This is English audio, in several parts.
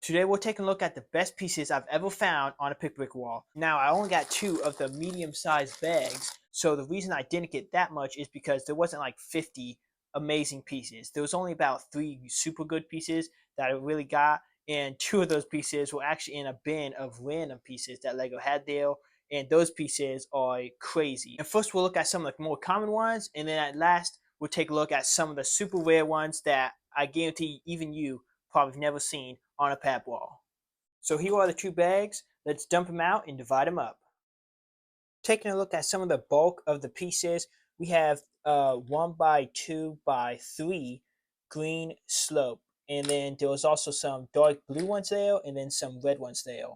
Today we're taking a look at the best pieces I've ever found on a pick brick wall. Now I only got 2 of the medium-sized bags, so the reason I didn't get that much is because there wasn't like 50 amazing pieces. There was only about 3 super good pieces that I really got, and 2 of those pieces were actually in a bin of random pieces that Lego had there, and those pieces are crazy. And first we'll look at some of the more common ones, and then at last we'll take a look at some of the super rare ones that I guarantee even you probably never seen on a PAB wall. So here are the 2 bags. Let's dump them out and divide them up. Taking a look at some of the bulk of the pieces, we have 1 by 2 by 3 green slope. And then there was also some dark blue ones there and then some red ones there.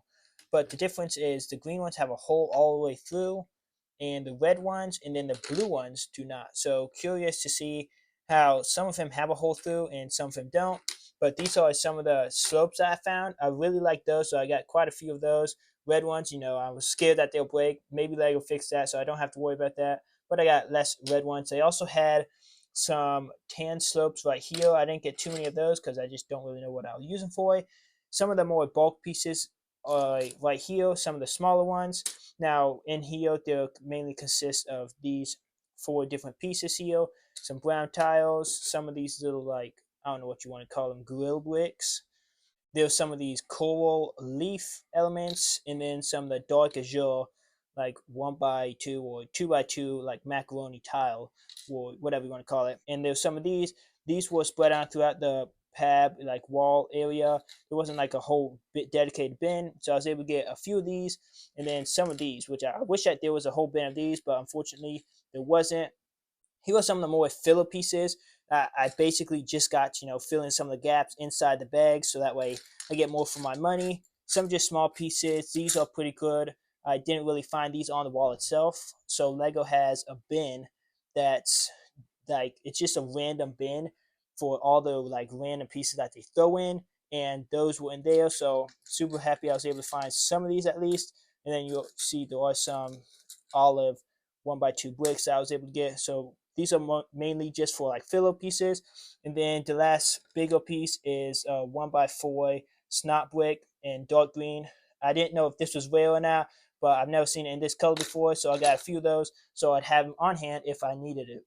But the difference is the green ones have a hole all the way through and the red ones and then the blue ones do not. So curious to see how some of them have a hole through and some of them don't. But these are some of the slopes I found. I really like those, so I got quite a few of those. Red ones, I was scared that they'll break. Maybe Lego fix that, so I don't have to worry about that. But I got less red ones. They also had some tan slopes right here. I didn't get too many of those because I just don't really know what I'll use them for. Some of the more bulk pieces are right here, some of the smaller ones. Now, in here, they mainly consist of these 4 different pieces here. Some brown tiles, some of these little, like, I don't know what you want to call them, grill bricks. There's some of these coral leaf elements, and then some of the dark azure, like 1 by 2 or 2 by 2, like macaroni tile, or whatever you want to call it. And there's some of these. These were spread out throughout the PAB, like wall area. There wasn't like a whole bit dedicated bin, so I was able to get a few of these, and then some of these, which I wish that there was a whole bin of these, but unfortunately there wasn't. Here are some of the more filler pieces. I basically just got, fill in some of the gaps inside the bag so that way I get more for my money. Some just small pieces. These are pretty good. I didn't really find these on the wall itself. So Lego has a bin that's like, it's just a random bin for all the like random pieces that they throw in. And those were in there. So super happy I was able to find some of these at least. And then you'll see there are some olive 1 by 2 bricks that I was able to get. So these are mainly just for like filler pieces. And then the last bigger piece is 1 by 4 snot brick in dark green. I didn't know if this was rare or not, but I've never seen it in this color before, so I got a few of those so I'd have them on hand if I needed it.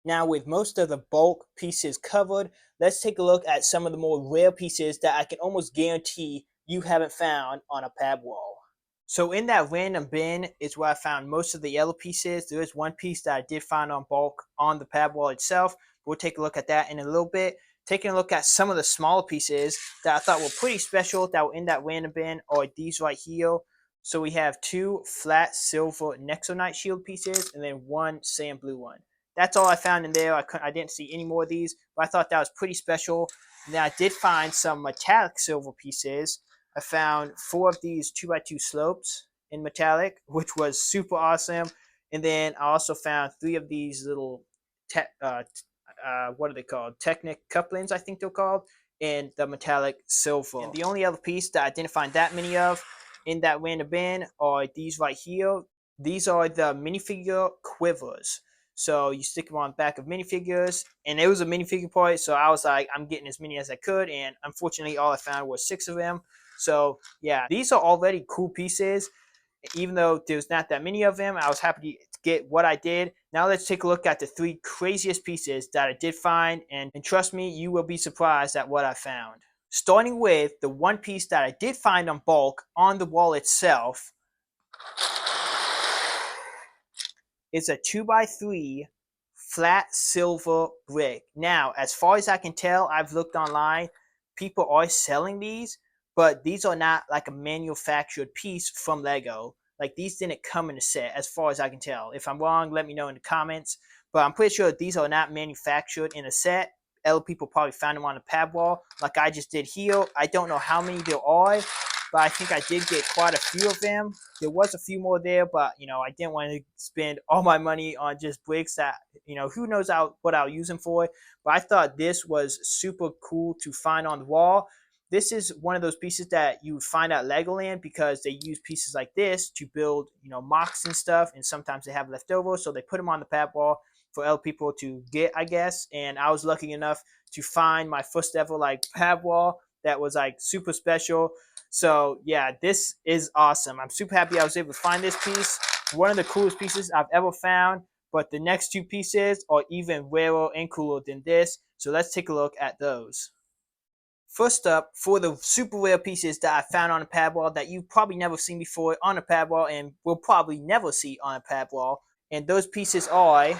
Now, with most of the bulk pieces covered, let's take a look at some of the more rare pieces that I can almost guarantee you haven't found on a PAB wall. So in that random bin is where I found most of the yellow pieces. There is one piece that I did find on bulk on the PAB wall itself. We'll take a look at that in a little bit. Taking a look at some of the smaller pieces that I thought were pretty special that were in that random bin are these right here. So we have 2 flat silver Nexonite shield pieces and then 1 sand blue one. That's all I found in there. I didn't see any more of these, but I thought that was pretty special. And then I did find some metallic silver pieces. I found 4 of these 2 by 2 slopes in metallic, which was super awesome. And then I also found 3 of these little, what are they called? Technic couplings, I think they're called, in the metallic silver. And the only other piece that I didn't find that many of in that random bin are these right here. These are the minifigure quivers. So you stick them on the back of minifigures, and it was a minifigure part, so I was like, I'm getting as many as I could, and unfortunately all I found was 6 of them. So yeah, these are already cool pieces. Even though there's not that many of them, I was happy to get what I did. Now let's take a look at the 3 craziest pieces that I did find, and trust me, you will be surprised at what I found. Starting with the one piece that I did find on bulk on the wall itself. It's a 2 by 3 flat silver brick. Now, as far as I can tell, I've looked online, people are selling these, but these are not like a manufactured piece from Lego. Like, these didn't come in a set, as far as I can tell. If I'm wrong, let me know in the comments. But I'm pretty sure these are not manufactured in a set. Other people probably found them on a PAB wall, like I just did here. I don't know how many there are, but I think I did get quite a few of them. There was a few more there, but, I didn't want to spend all my money on just bricks that, who knows what I'll use them for. But I thought this was super cool to find on the wall. This is one of those pieces that you would find at Legoland because they use pieces like this to build, mocks and stuff, and sometimes they have leftover, so they put them on the PAB wall for other people to get, I guess. And I was lucky enough to find my first ever PAB wall that was like super special. So yeah, this is awesome. I'm super happy I was able to find this piece. One of the coolest pieces I've ever found. But the next two pieces are even rarer and cooler than this. So let's take a look at those. First up, for the super rare pieces that I found on a pad wall that you've probably never seen before on a pad wall and will probably never see on a pad wall. And those pieces are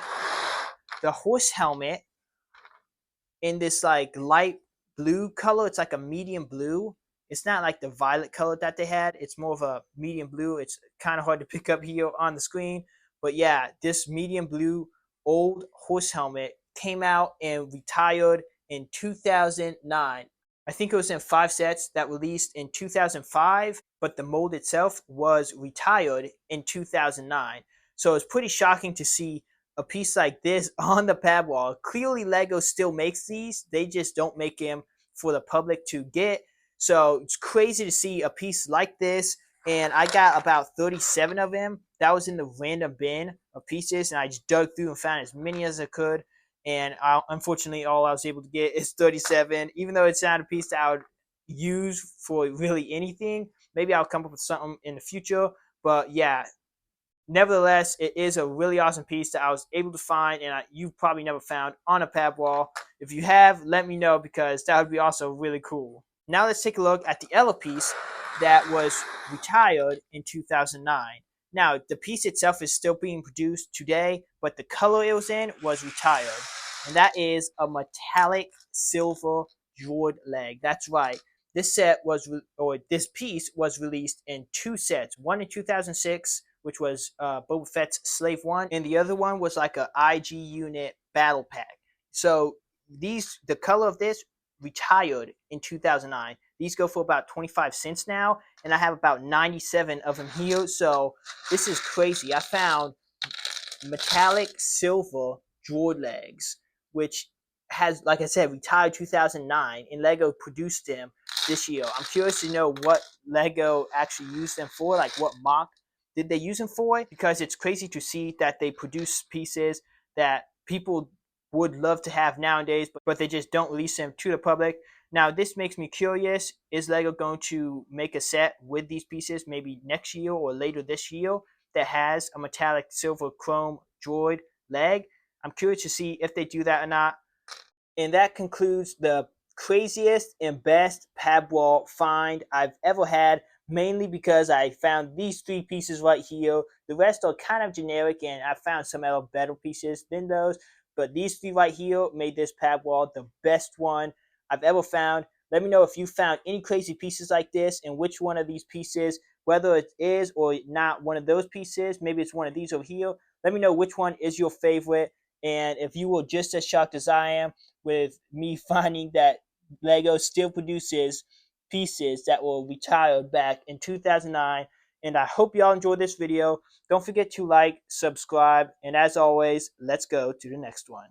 the horse helmet in this like light blue color. It's like a medium blue. It's not like the violet color that they had. It's more of a medium blue. It's kind of hard to pick up here on the screen. But yeah, this medium blue old horse helmet came out and retired in 2009. I think it was in 5 sets that released in 2005, but the mold itself was retired in 2009. So it's pretty shocking to see a piece like this on the pad wall. Clearly, Lego still makes these. They just don't make them for the public to get. So it's crazy to see a piece like this. And I got about 37 of them. That was in the random bin of pieces. And I just dug through and found as many as I could. And unfortunately, all I was able to get is 37. Even though it's not a piece that I would use for really anything. Maybe I'll come up with something in the future. But yeah, nevertheless, it is a really awesome piece that I was able to find and you've probably never found on a pad wall. If you have, let me know because that would be also really cool. Now let's take a look at the Ella piece that was retired in 2009. Now, the piece itself is still being produced today, but the color it was in was retired. And that is a metallic silver droid leg. That's right. This this piece was released in 2 sets. One in 2006, which was Boba Fett's Slave One, and the other one was like a IG unit battle pack. So the color of this retired in 2009. These go for about 25 cents now, and I have about 97 of them here. So this is crazy. I found metallic silver droid legs, which has, like I said, retired 2009, and Lego produced them this year. I'm curious to know what Lego actually used them for, like what mock did they use them for? Because it's crazy to see that they produce pieces that people would love to have nowadays, but they just don't release them to the public. Now, this makes me curious. Is Lego going to make a set with these pieces maybe next year or later this year that has a metallic silver chrome droid leg? I'm curious to see if they do that or not. And that concludes the craziest and best pad wall find I've ever had, mainly because I found these 3 pieces right here. The rest are kind of generic, and I found some other better pieces than those. But these 3 right here made this pad wall the best one I've ever found. Let me know if you found any crazy pieces like this and which one of these pieces, whether it is or not one of those pieces, maybe it's one of these over here. Let me know which one is your favorite. And if you were just as shocked as I am with me finding that Lego still produces pieces that were retired back in 2009. And I hope y'all enjoyed this video. Don't forget to like, subscribe, and as always, let's go to the next one.